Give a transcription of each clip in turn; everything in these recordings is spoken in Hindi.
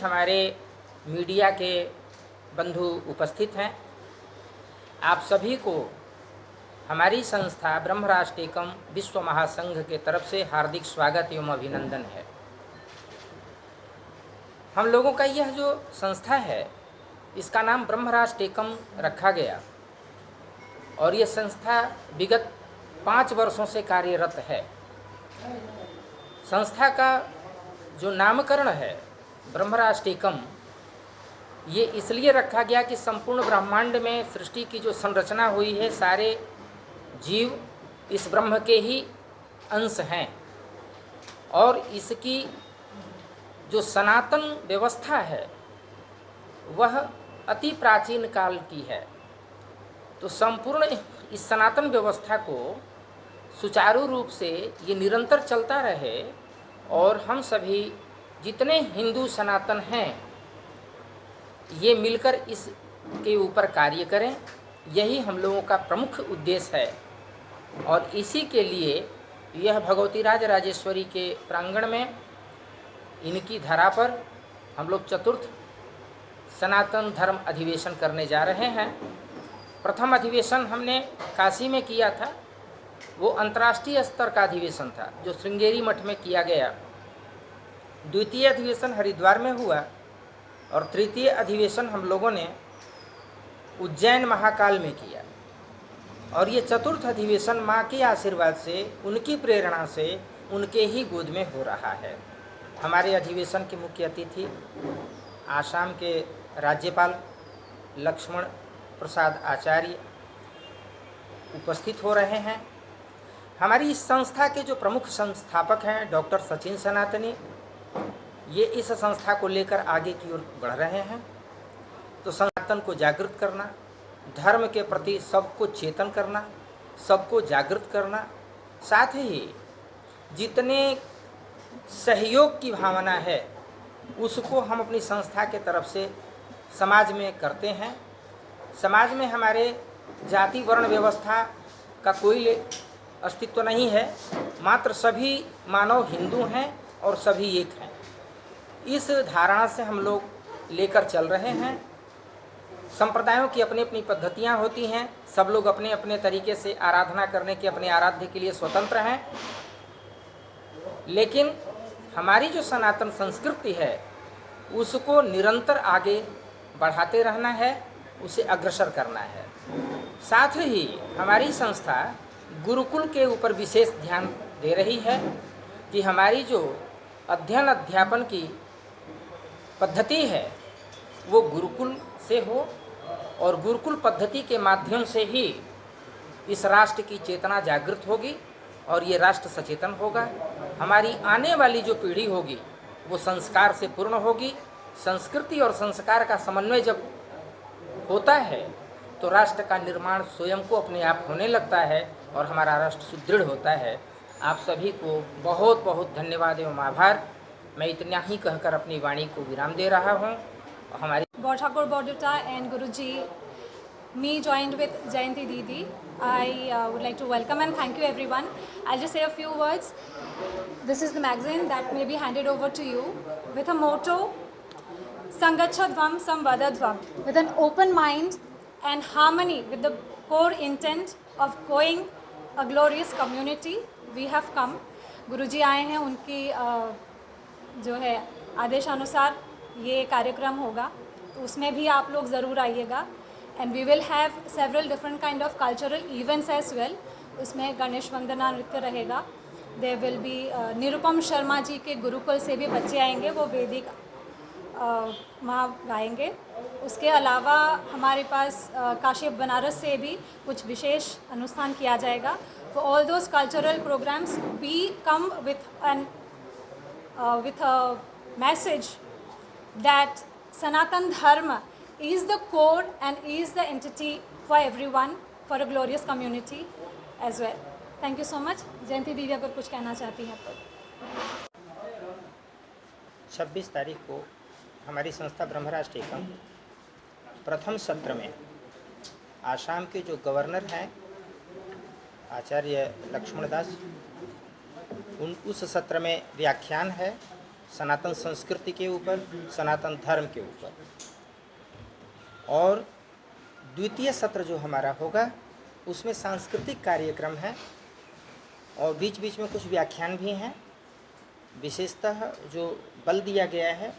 हमारे मीडिया के बंधु उपस्थित हैं, आप सभी को हमारी संस्था ब्रह्म राष्ट्र एकम विश्व महासंघ के तरफ से हार्दिक स्वागत एवं अभिनंदन है। हम लोगों का यह जो संस्था है इसका नाम ब्रह्म राष्ट्र एकम रखा गया और ये संस्था विगत 5 वर्षों से कार्यरत है। संस्था का जो नामकरण है ब्रह्म राष्ट्र एकम, ये इसलिए रखा गया कि संपूर्ण ब्रह्मांड में सृष्टि की जो संरचना हुई है, सारे जीव इस ब्रह्म के ही अंश हैं और इसकी जो सनातन व्यवस्था है वह अति प्राचीन काल की है। तो संपूर्ण इस सनातन व्यवस्था को सुचारू रूप से ये निरंतर चलता रहे और हम सभी जितने हिंदू सनातन हैं ये मिलकर इसके ऊपर कार्य करें, यही हम लोगों का प्रमुख उद्देश्य है। और इसी के लिए यह भगवती राज राजेश्वरी के प्रांगण में इनकी धरा पर हम लोग चतुर्थ सनातन धर्म अधिवेशन करने जा रहे हैं। प्रथम अधिवेशन हमने काशी में किया था, वो अंतर्राष्ट्रीय स्तर का अधिवेशन था जो श्रृंगेरी मठ में किया गया। द्वितीय अधिवेशन हरिद्वार में हुआ और तृतीय अधिवेशन हम लोगों ने उज्जैन महाकाल में किया। और ये चतुर्थ अधिवेशन माँ के आशीर्वाद से, उनकी प्रेरणा से, उनके ही गोद में हो रहा है। हमारे अधिवेशन के मुख्य अतिथि आसाम के राज्यपाल लक्ष्मण प्रसाद आचार्य उपस्थित हो रहे हैं। हमारी इस संस्था के जो प्रमुख संस्थापक हैं डॉक्टर सचिन सनातनी, ये इस संस्था को लेकर आगे की ओर बढ़ रहे हैं। तो सनातन को जागृत करना, धर्म के प्रति सबको चेतन करना, सबको जागृत करना, साथ ही जितने सहयोग की भावना है उसको हम अपनी संस्था के तरफ से समाज में करते हैं। समाज में हमारे जाति वर्ण व्यवस्था का कोई अस्तित्व नहीं है, मात्र सभी मानव हिंदू हैं और सभी एक हैं। इस धारणा से हम लोग लेकर चल रहे हैं। संप्रदायों की अपनी अपनी पद्धतियां होती हैं, सब लोग अपने अपने तरीके से आराधना करने के, अपने आराध्य के लिए स्वतंत्र हैं, लेकिन हमारी जो सनातन संस्कृति है उसको निरंतर आगे बढ़ाते रहना है, उसे अग्रसर करना है। साथ ही हमारी संस्था गुरुकुल के ऊपर विशेष ध्यान दे रही है कि हमारी जो अध्ययन अध्यापन की पद्धति है वो गुरुकुल से हो और गुरुकुल पद्धति के माध्यम से ही इस राष्ट्र की चेतना जागृत होगी और ये राष्ट्र सचेतन होगा। हमारी आने वाली जो पीढ़ी होगी वो संस्कार से पूर्ण होगी। संस्कृति और संस्कार का समन्वय जब होता है तो राष्ट्र का निर्माण स्वयं को अपने आप होने लगता है और हमारा राष्ट्र सुदृढ़ होता है। आप सभी को बहुत बहुत धन्यवाद एवं आभार। मैं इतना ही कहकर अपनी वाणी को विराम दे रहा हूँ। हमारी Thakur Bodutta and Guruji, me joined with Jayanti Didi. I would like to welcome and thank you everyone. I'll just say a few words. This is the magazine that may be handed over to you with a motto, Sangachadvam Samvadadvam, with an open mind and harmony with the core intent of growing a glorious community. We have come. गुरुजी आए हैं, उनकी जो है आदेशानुसार ये कार्यक्रम होगा, तो उसमें भी आप लोग ज़रूर आइएगा। And we will have several different kind of cultural events as well. उसमें गणेश वंदना नृत्य रहेगा। There will be Nirupam Sharma ji के गुरुकुल से भी बच्चे आएंगे, वो वैदिक वहाँ गाएंगे। उसके अलावा हमारे पास काशी बनारस से भी कुछ विशेष अनुष्ठान किया जाएगा। For all those cultural programmes we come with a message that Sanatan Dharma is the core and is the entity for everyone, for a glorious community as well. Thank you so much. जयंती दीदी अगर कुछ कहना चाहती हैं तो। 26 तारीख को हमारी संस्था ब्रह्म राष्ट्र एकम प्रथम सत्र में आसाम के जो गवर्नर हैं आचार्य लक्ष्मण दास, उस सत्र में व्याख्यान है, सनातन संस्कृति के ऊपर, सनातन धर्म के ऊपर। और द्वितीय सत्र जो हमारा होगा उसमें सांस्कृतिक कार्यक्रम है और बीच बीच में कुछ व्याख्यान भी हैं। विशेषतः जो बल दिया गया है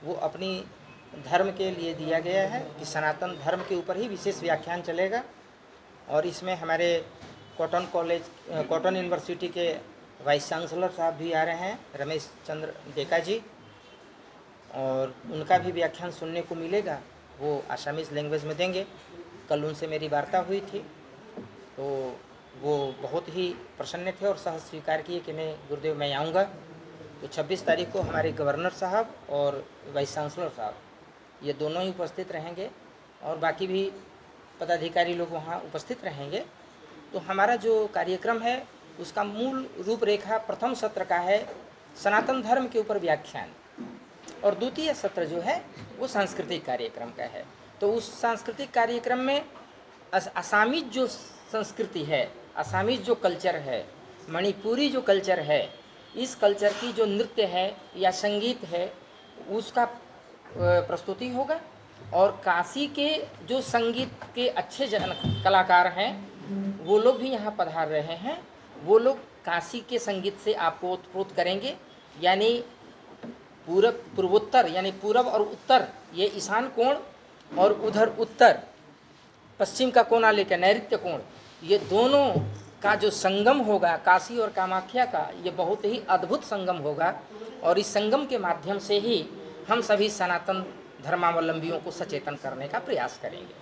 वो अपनी धर्म के लिए दिया गया है कि सनातन धर्म के ऊपर ही विशेष व्याख्यान चलेगा। और इसमें हमारे कॉटन यूनिवर्सिटी के वाइस चांसलर साहब भी आ रहे हैं, रमेश चंद्र डेका जी, और उनका भी व्याख्यान सुनने को मिलेगा। वो आसामीज़ लैंग्वेज में देंगे। कल उनसे मेरी वार्ता हुई थी तो वो बहुत ही प्रसन्न थे और सहज स्वीकार किए कि नहीं गुरुदेव मैं आऊँगा। तो 26 तारीख को हमारे गवर्नर साहब और वाइस चांसलर साहब ये दोनों ही उपस्थित रहेंगे और बाकी भी पदाधिकारी लोग वहाँ उपस्थित रहेंगे। तो हमारा जो कार्यक्रम है उसका मूल रूपरेखा प्रथम सत्र का है सनातन धर्म के ऊपर व्याख्यान, और द्वितीय सत्र जो है वो सांस्कृतिक कार्यक्रम का है। तो उस सांस्कृतिक कार्यक्रम में असामीज जो संस्कृति है, असामीज जो कल्चर है, मणिपुरी जो कल्चर है, इस कल्चर की जो नृत्य है या संगीत है उसका प्रस्तुति होगा। और काशी के जो संगीत के अच्छे कलाकार हैं वो लोग भी यहाँ पधार रहे हैं। वो लोग काशी के संगीत से आपको ओतप्रोत करेंगे। यानी पूर्वोत्तर यानी पूरब और उत्तर, ये ईशान कोण, और उधर उत्तर पश्चिम का कोना लेकर नैऋत्य कोण, ये दोनों का जो संगम होगा काशी और कामाख्या का, ये बहुत ही अद्भुत संगम होगा। और इस संगम के माध्यम से ही हम सभी सनातन धर्मावलंबियों को सचेतन करने का प्रयास करेंगे।